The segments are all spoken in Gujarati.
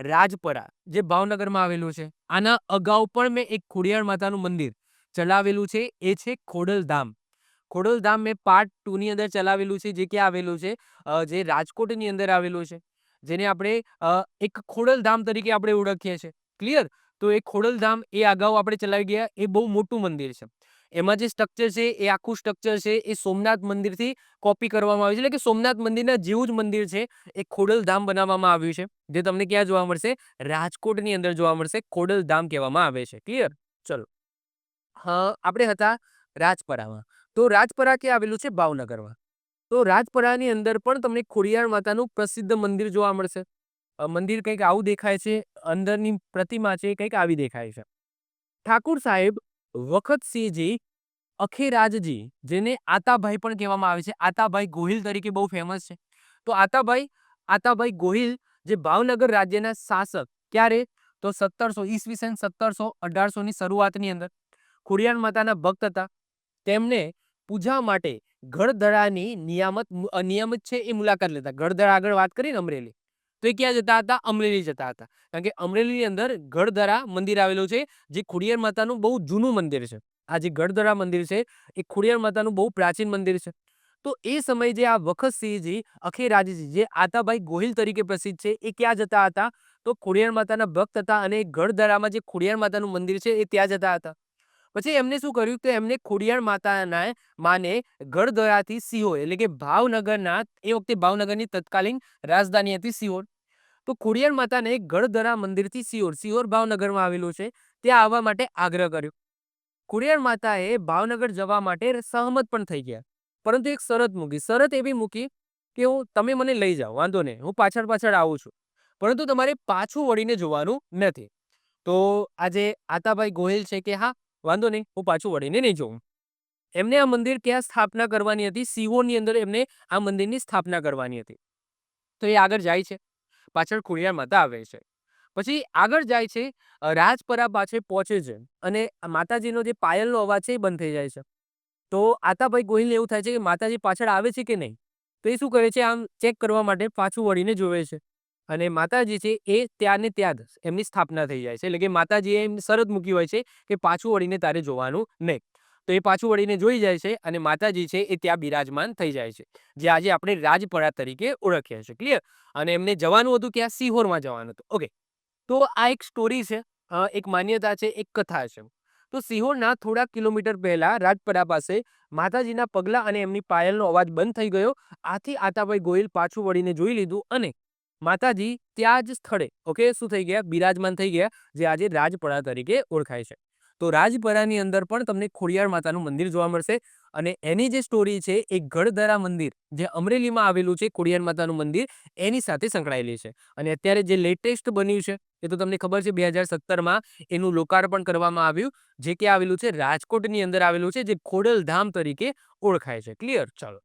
રાજપરા જે ભાવનગરમાં આવેલું છે. આના અગાઉ પણ મેં એક ખોડિયાર માતાનું મંદિર ચલાવેલું છે, એ છે ખોડલધામ. ખોડલધામ મેં પાર્ટ 2 ની અંદર ચલાવેલું છે, જે ક્યાં આવેલું છે? જે રાજકોટની અંદર આવેલું છે, જેને આપણે એક ખોડલધામ તરીકે આપણે ઓળખીએ છીએ. ક્લિયર? તો એ ખોડલધામ એ અગાઉ આપણે ચલાવી ગયા, એ બહુ મોટું મંદિર છે. એમાં જે સ્ટ્રક્ચર છે એ આખું સ્ટ્રક્ચર છે એ સોમનાથ મંદિરથી કોપી કરવામાં આવ્યું છે, એટલે કે સોમનાથ મંદિરના જેવું જ મંદિર છે એ ખોડલધામ બનાવવામાં આવ્યું છે, જે તમને ક્યાં જોવા મળશે? રાજકોટની અંદર જોવા મળશે. ખોડલધામ કહેવામાં આવે છે. ક્લિયર? ચલો. આપણે હતા રાજપરામાં. તો રાજપરા ક્યાં આવેલું છે? ભાવનગરમાં. તો રાજપરાની અંદર પણ તમને ખોડિયાર માતાનું પ્રસિદ્ધ મંદિર જોવા મળશે. મંદિર કંઈક આવું દેખાય છે. અંદરની પ્રતિમા છે કંઈક આવી દેખાય છે. ઠાકુર સાહેબ વખતસિંહજી અખેરાજજી, જેને આતાભાઈ પણ કહેવામાં આવે છે, આતાભાઈ ગોહિલ તરીકે બહુ ફેમસ છે. તો આતાભાઈ ગોહિલ જે ભાવનગર રાજ્યના શાસક, ક્યારે? તો 1700 ઈસવીસન 1700-1800 ની શરૂઆતની અંદર ખોડિયાર માતાના ભક્ત હતા. તેમને પૂજા માટે ગઢધરાની નિયમિત છે એ મુલાકાત લેતા. ગઢધરા આગળ વાત કરીને અમરેલી, તો એ ક્યાં જતા હતા? અમરેલી જતા હતા. કારણ કે અમરેલીની અંદર ગઢધરા મંદિર આવેલું છે, જે ખોડિયાર માતાનું બહુ જૂનું મંદિર છે. આ જે ગઢધરા મંદિર છે એ ખોડિયાર માતાનું બહુ પ્રાચીન મંદિર છે. તો એ સમયે જે આ વખતસિંહજી અખેરાજજી, જે આતાભાઈ ગોહિલ તરીકે પ્રસિદ્ધ છે, એ ક્યાં જતા હતા? તો ખોડિયાર માતાના ભક્ત હતા અને ગઢધરામાં જે ખોડિયાર માતાનું મંદિર છે એ ત્યાં જતા હતા. પછી એમને શું કર્યું? તો એમને ખોડિયાર માતાના માને ગઢધરાથી સિહોર, એટલે કે ભાવનગરના, એ વખતે ભાવનગરની તત્કાલીન રાજધાની હતી સિહોર. તો ખોડિયાર માતાને ગઢધરા મંદિરથી સિહોર ભાવનગરમાં આવેલું છે, ત્યાં આવવા માટે આગ્રહ કર્યો. ખોડિયાર માતાએ ભાવનગર જવા માટે સહમત પણ થઈ ગયા, પરંતુ એક શરત મૂકી. શરત એવી મૂકી કે તમે મને લઈ જાઓ, વાંધો નહીં, હું પાછળ પાછળ આવું છું, પરંતુ તમારે પાછું વળીને જોવાનું નથી. તો આજે આતાભાઈ ગોહિલ છે કે હા, વાંધો નહીં, હું પાછું વળીને નહીં જોઉં. એમને આ મંદિર ક્યાં સ્થાપના કરવાની હતી? સિહોરની અંદર એમને આ મંદિરની સ્થાપના કરવાની હતી. તો એ આગળ જાય છે, પાછળ ખોડિયાર માતા આવે છે. પછી આગળ જાય છે, રાજપરા પાસે પહોંચે છે અને માતાજીનો જે પાયલનો અવાજ છે એ બંધ થઈ જાય છે. તો આતાભાઈ ગોહિલને એવું થાય છે કે માતાજી પાછળ આવે છે કે નહીં. તો એ શું કરે છે? આમ ચેક કરવા માટે પાછું વળીને જોવે છે, અને માતાજી છે એ ત્યાં ને ત્યાં જ એમની સ્થાપના થઈ જાય છે. એટલે કે માતાજીએ એમ શરત મૂકી હોય છે કે પાછું વળીને તારે જોવાનું નહીં. તો એ પાછું વળીને જોઈ જાય છે અને માતાજી છે એ ત્યાં બિરાજમાન થઈ જાય છે, જે આજે આપણે રાજપરા તરીકે ઓળખીએ છીએ. ક્લિયર? અને એમને જવાનું હતું ક્યાં? સિહોરમાં જવાનું હતું. ઓકે. તો આ એક સ્ટોરી છે, એક માન્યતા છે, એક કથા છે. તો સિહોરના થોડા કિલોમીટર પહેલા રાજપરા પાસે માતાજીના પગલા અને એમની પાયલનો અવાજ બંધ થઈ ગયો. આથી આતાભાઈ ગોહિલ પાછું વળીને જોઈ લીધું અને માતાજી ત્યાં જ સ્થળે, ઓકે, શું થઈ ગયા? બિરાજમાન થઈ ગયા, જે આજે રાજપરા તરીકે ઓળખાય છે. તો રાજપરાની અંદર પણ તમને ખોડિયાર માતાનું મંદિર જોવા મળશે, અને એની જે સ્ટોરી છે એ ગઢધરા મંદિર, જે અમરેલીમાં આવેલું છે, ખોડિયાર માતાનું મંદિર, એની સાથે સંકળાયેલી છે. અને અત્યારે જે લેટેસ્ટ બન્યું છે એ તો તમને ખબર છે, 2017માં એનું લોકાર્પણ કરવામાં આવ્યું, જે ક્યાં આવેલું છે? રાજકોટની અંદર આવેલું છે, જે ખોડલધામ તરીકે ઓળખાય છે. ક્લિયર? ચાલો.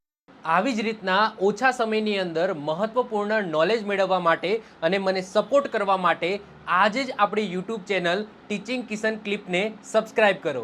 આવી જ રીતના ઓછા સમયની અંદર મહત્વપૂર્ણ નોલેજ મેળવવા માટે અને મને સપોર્ટ કરવા માટે આજે જ આપણી યુટ્યુબ ચેનલ ટીચિંગ કિશન ક્લિપને સબસ્ક્રાઇબ કરો.